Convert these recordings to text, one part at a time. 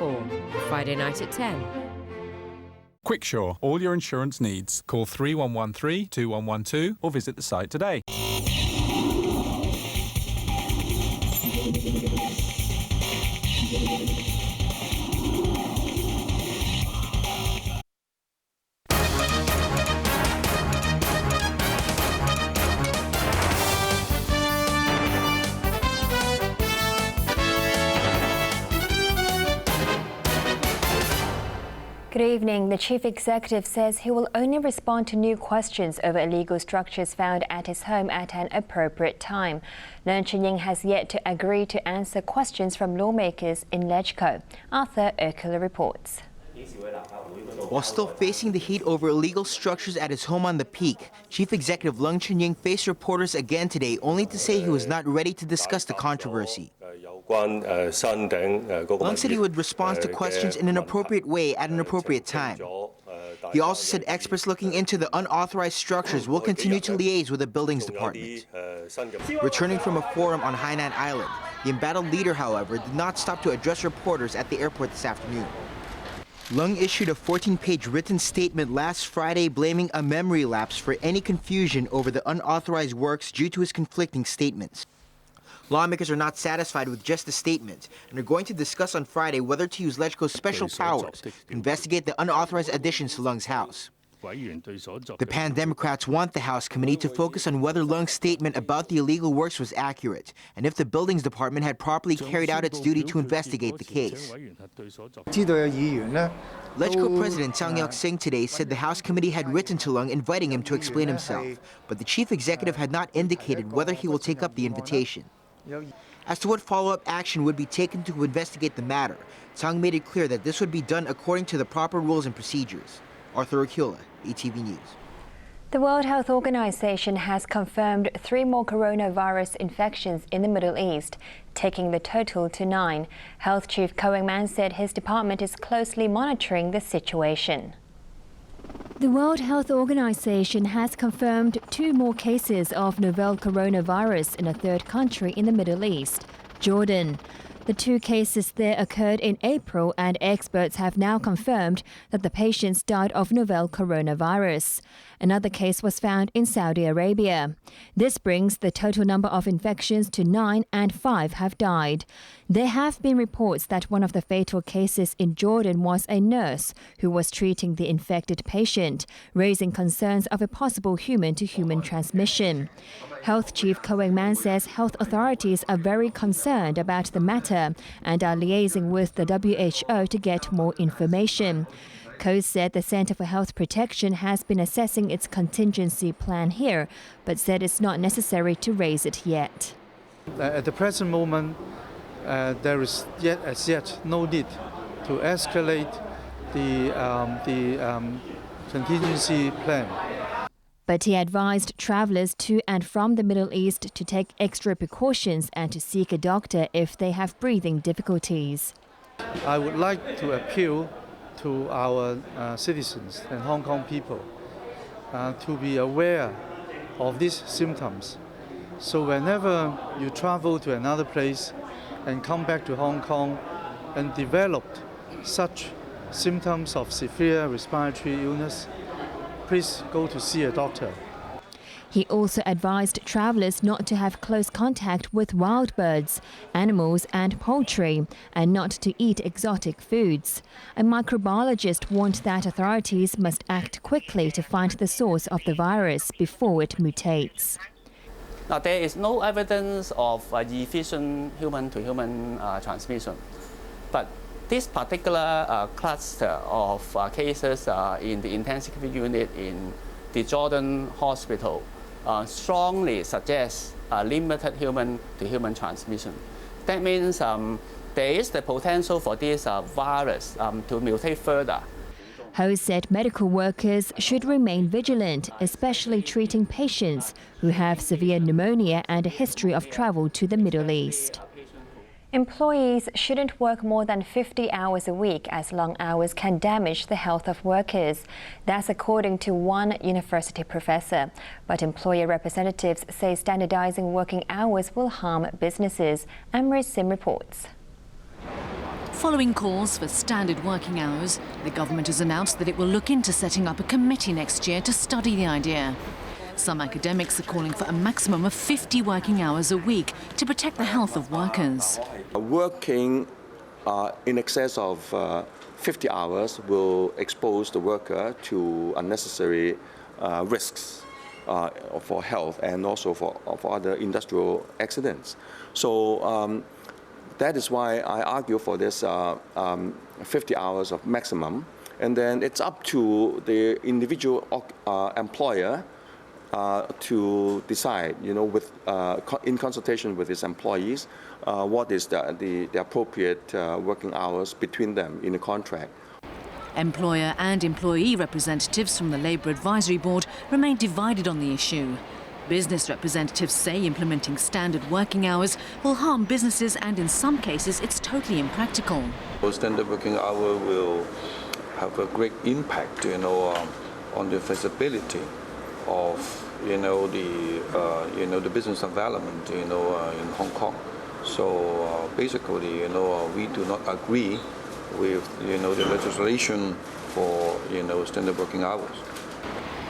4, Friday night at 10. Quicksure, all your insurance needs. Call 3113 2112 or visit the site today. Good evening. The Chief Executive says he will only respond to new questions over illegal structures found at his home at an appropriate time. Leung Chun-ying has yet to agree to answer questions from lawmakers in LegCo. Arthur Urquhart reports. While still facing the heat over illegal structures at his home on the Peak, Chief Executive Leung Chun-ying faced reporters again today only to say he was not ready to discuss the controversy. Leung said he would respond to questions in an appropriate way at an appropriate time. He also said experts looking into the unauthorized structures will continue to liaise with the Buildings Department. Returning from a forum on Hainan Island, the embattled leader, however, did not stop to address reporters at the airport this afternoon. Leung issued a 14-page written statement last Friday blaming a memory lapse for any confusion over the unauthorized works due to his conflicting statements. Lawmakers are not satisfied with just the statement and are going to discuss on Friday whether to use LegCo's special powers to investigate the unauthorized additions to Leung's house. The Pan-Democrats want the House committee to focus on whether Leung's statement about the illegal works was accurate and if the Buildings Department had properly carried out its duty to investigate the case. LegCo President Chang Yuk-sing today said the House committee had written to Leung inviting him to explain himself, but the chief executive had not indicated whether he will take up the invitation. As to what follow-up action would be taken to investigate the matter, Chang made it clear that this would be done according to the proper rules and procedures. Arthur Urquhart, ATV News. The World Health Organization has confirmed 3 more coronavirus infections in the Middle East, taking the total to 9. Health Chief Ko Weng-man said his department is closely monitoring the situation. The World Health Organization has confirmed 2 more cases of novel coronavirus in a third country in the Middle East, Jordan. The 2 cases there occurred in April, and experts have now confirmed that the patients died of novel coronavirus. Another case was found in Saudi Arabia. This brings the total number of infections to 9, and 5 have died. There have been reports that one of the fatal cases in Jordan was a nurse who was treating the infected patient, raising concerns of a possible human-to-human transmission. Health Chief Ko Weng-man says health authorities are very concerned about the matter and are liaising with the WHO to get more information. Ko said the Center for Health Protection has been assessing its contingency plan here, but said it's not necessary to raise it yet. At the present moment, there is as yet no need to escalate the contingency plan. But he advised travelers to and from the Middle East to take extra precautions and to seek a doctor if they have breathing difficulties. I would like to appeal to our citizens and Hong Kong people to be aware of these symptoms. So whenever you travel to another place and come back to Hong Kong and develop such symptoms of severe respiratory illness, please go to see a doctor. He also advised travelers not to have close contact with wild birds, animals and poultry, and not to eat exotic foods. A microbiologist warned that authorities must act quickly to find the source of the virus before it mutates. Now, there is no evidence of efficient human-to-human transmission, but this particular cluster of cases in the intensive care unit in the Jordan hospital strongly suggests limited human-to-human transmission. That means there is the potential for this virus to mutate further. Ho said medical workers should remain vigilant, especially treating patients who have severe pneumonia and a history of travel to the Middle East. Employees shouldn't work more than 50 hours a week, as long hours can damage the health of workers. That's according to one university professor. But employer representatives say standardizing working hours will harm businesses. Amrit Sim reports. Following calls for standard working hours, the government has announced that it will look into setting up a committee next year to study the idea. Some academics are calling for a maximum of 50 working hours a week to protect the health of workers. Working in excess of 50 hours will expose the worker to unnecessary risks for health and also for other industrial accidents. So that is why I argue for this 50 hours of maximum, and then it's up to the individual employer to decide, in consultation with his employees, what is the appropriate working hours between them in a contract. Employer and employee representatives from the Labour Advisory Board remain divided on the issue. Business representatives say implementing standard working hours will harm businesses, and in some cases it's totally impractical. Standard working hour will have a great impact, on the feasibility of, the business development, in Hong Kong. So basically, we do not agree with, the legislation for, standard working hours.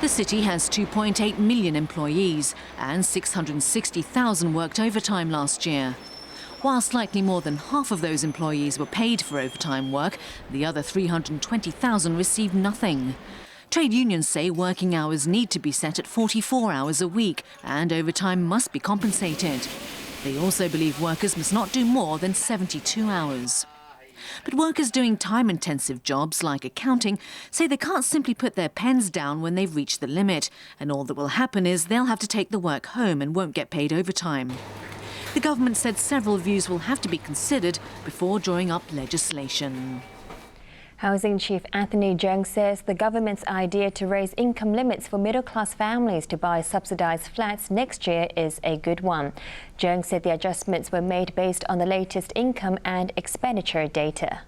The city has 2.8 million employees and 660,000 worked overtime last year. While slightly more than half of those employees were paid for overtime work, the other 320,000 received nothing. Trade unions say working hours need to be set at 44 hours a week and overtime must be compensated. They also believe workers must not do more than 72 hours. But workers doing time-intensive jobs like accounting say they can't simply put their pens down when they've reached the limit, and all that will happen is they'll have to take the work home and won't get paid overtime. The government said several views will have to be considered before drawing up legislation. Housing Chief Anthony Cheung says the government's idea to raise income limits for middle-class families to buy subsidised flats next year is a good one. Cheung said the adjustments were made based on the latest income and expenditure data.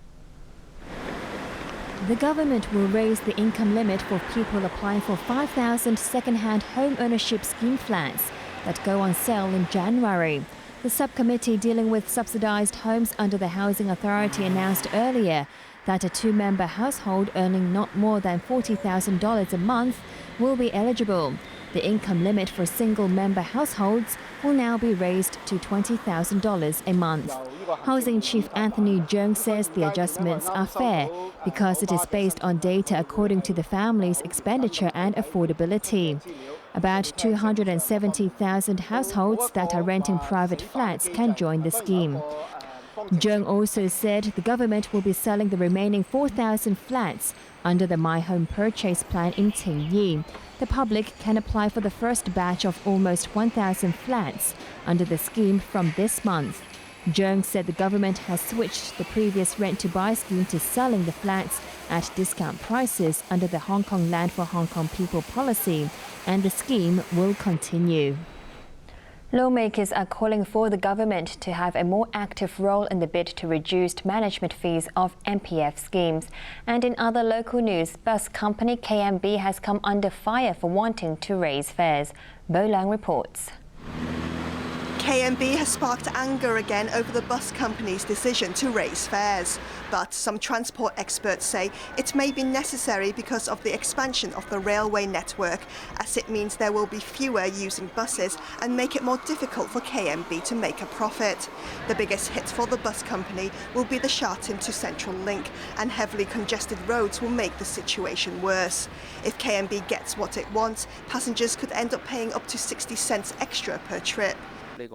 The government will raise the income limit for people applying for 5,000 second-hand home ownership scheme flats that go on sale in January. The subcommittee dealing with subsidised homes under the Housing Authority announced earlier that a two-member household earning not more than $40,000 a month will be eligible. The income limit for single-member households will now be raised to $20,000 a month. Housing Chief Anthony Cheung says the adjustments are fair because it is based on data according to the family's expenditure and affordability. About 270,000 households that are renting private flats can join the scheme. Cheung also said the government will be selling the remaining 4,000 flats under the My Home Purchase Plan in Tsing Yi. The public can apply for the first batch of almost 1,000 flats under the scheme from this month. Cheung said the government has switched the previous rent-to-buy scheme to selling the flats at discount prices under the Hong Kong Land for Hong Kong People policy, and the scheme will continue. Lawmakers are calling for the government to have a more active role in the bid to reduce management fees of MPF schemes. And in other local news, bus company KMB has come under fire for wanting to raise fares. Bo Lang reports. KMB has sparked anger again over the bus company's decision to raise fares. But some transport experts say it may be necessary because of the expansion of the railway network, as it means there will be fewer using buses and make it more difficult for KMB to make a profit. The biggest hit for the bus company will be the Sha Tin to Central link, and heavily congested roads will make the situation worse. If KMB gets what it wants, passengers could end up paying up to 60 cents extra per trip.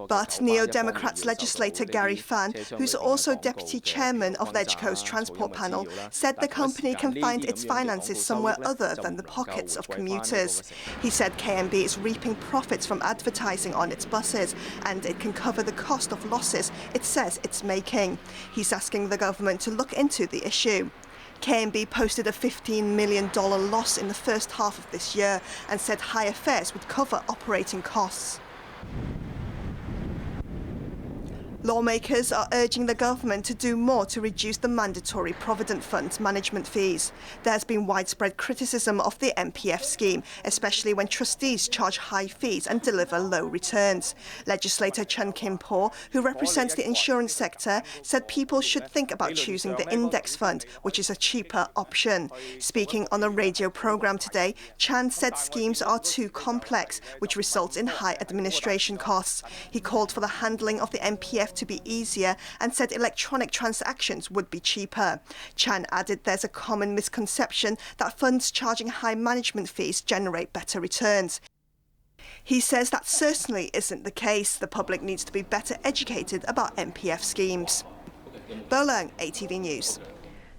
But Neo-Democrats legislator Gary Fan, who's also deputy chairman of LegCo's transport panel, said the company can find its finances somewhere other than the pockets of commuters. He said KMB is reaping profits from advertising on its buses, and it can cover the cost of losses it says it's making. He's asking the government to look into the issue. KMB posted a $15 million loss in the first half of this year and said higher fares would cover operating costs. Lawmakers are urging the government to do more to reduce the mandatory Provident Fund management fees. There has been widespread criticism of the MPF scheme, especially when trustees charge high fees and deliver low returns. Legislator Chen Kim-po, who represents the insurance sector, said people should think about choosing the index fund, which is a cheaper option. Speaking on a radio program today, Chan said schemes are too complex, which results in high administration costs. He called for the handling of the MPF to be easier and said electronic transactions would be cheaper. Chan added there's a common misconception that funds charging high management fees generate better returns. He says that certainly isn't the case. The public needs to be better educated about MPF schemes. Bo Leung, ATV News.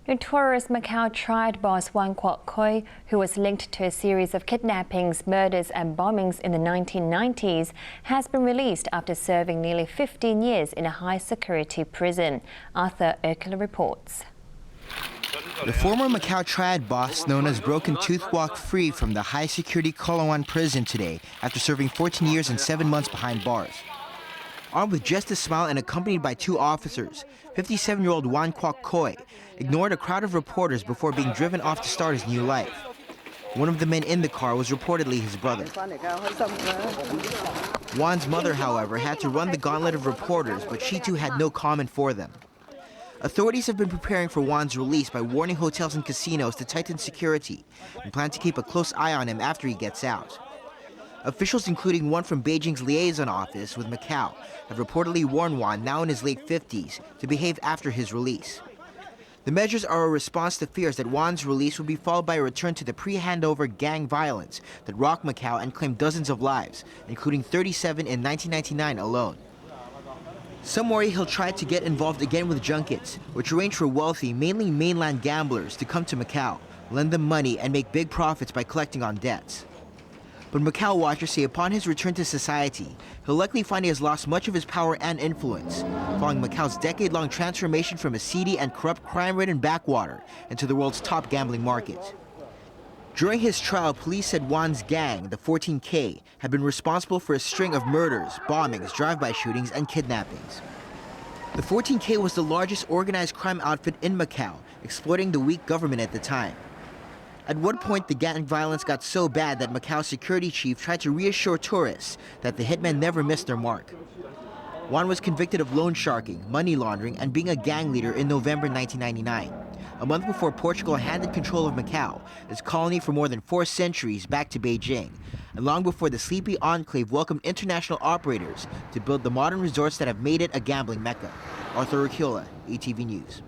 Notorious Macau triad boss Wan Kwok Koi, who was linked to a series of kidnappings, murders and bombings in the 1990s, has been released after serving nearly 15 years in a high-security prison. Arthur Erkler reports. The former Macau triad boss, known as Broken Tooth, walked free from the high-security Kolowan prison today after serving 14 years and 7 months behind bars. Armed with just a smile and accompanied by 2 officers, 57-year-old Wan Kwok Koi ignored a crowd of reporters before being driven off to start his new life. One of the men in the car was reportedly his brother. Wan's mother, however, had to run the gauntlet of reporters, but she too had no comment for them. Authorities have been preparing for Wan's release by warning hotels and casinos to tighten security and plan to keep a close eye on him after he gets out. Officials, including one from Beijing's liaison office with Macau, have reportedly warned Wan, now in his late 50s, to behave after his release. The measures are a response to fears that Wan's release will be followed by a return to the pre-handover gang violence that rocked Macau and claimed dozens of lives, including 37 in 1999 alone. Some worry he'll try to get involved again with junkets, which arrange for wealthy, mainly mainland gamblers to come to Macau, lend them money and make big profits by collecting on debts. But Macau watchers say upon his return to society, he'll likely find he has lost much of his power and influence, following Macau's decade-long transformation from a seedy and corrupt crime-ridden backwater into the world's top gambling market. During his trial, police said Wan's gang, the 14K, had been responsible for a string of murders, bombings, drive-by shootings, and kidnappings. The 14K was the largest organized crime outfit in Macau, exploiting the weak government at the time. At one point, the gang violence got so bad that Macau's security chief tried to reassure tourists that the hitmen never missed their mark. Wan was convicted of loan sharking, money laundering, and being a gang leader in November 1999, a month before Portugal handed control of Macau, its colony for more than 4 centuries, back to Beijing, and long before the sleepy enclave welcomed international operators to build the modern resorts that have made it a gambling mecca. Arthur Erkler, ATV News.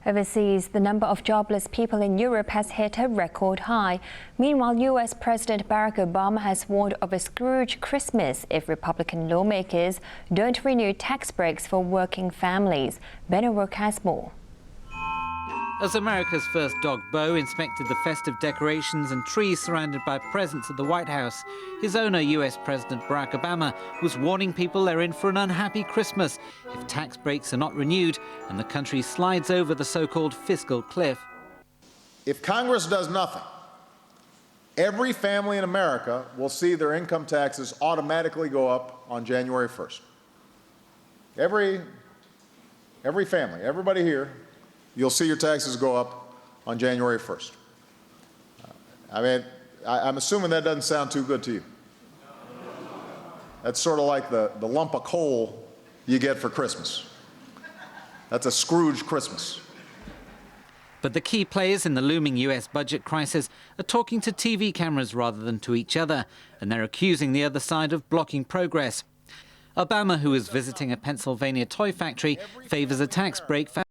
Overseas, the number of jobless people in Europe has hit a record high. Meanwhile, U.S. President Barack Obama has warned of a Scrooge Christmas if Republican lawmakers don't renew tax breaks for working families. Ben O'Rourke has more. As America's first dog, Bo, inspected the festive decorations and trees surrounded by presents at the White House, his owner, US President Barack Obama, was warning people they're in for an unhappy Christmas if tax breaks are not renewed and the country slides over the so-called fiscal cliff. If Congress does nothing, every family in America will see their income taxes automatically go up on January 1st. Every family, everybody here, you'll see your taxes go up on January 1st. I'm assuming that doesn't sound too good to you. That's sort of like the lump of coal you get for Christmas. That's a Scrooge Christmas. But the key players in the looming US budget crisis are talking to TV cameras rather than to each other, and they're accusing the other side of blocking progress. Obama, who is visiting a Pennsylvania toy factory, favors a tax break for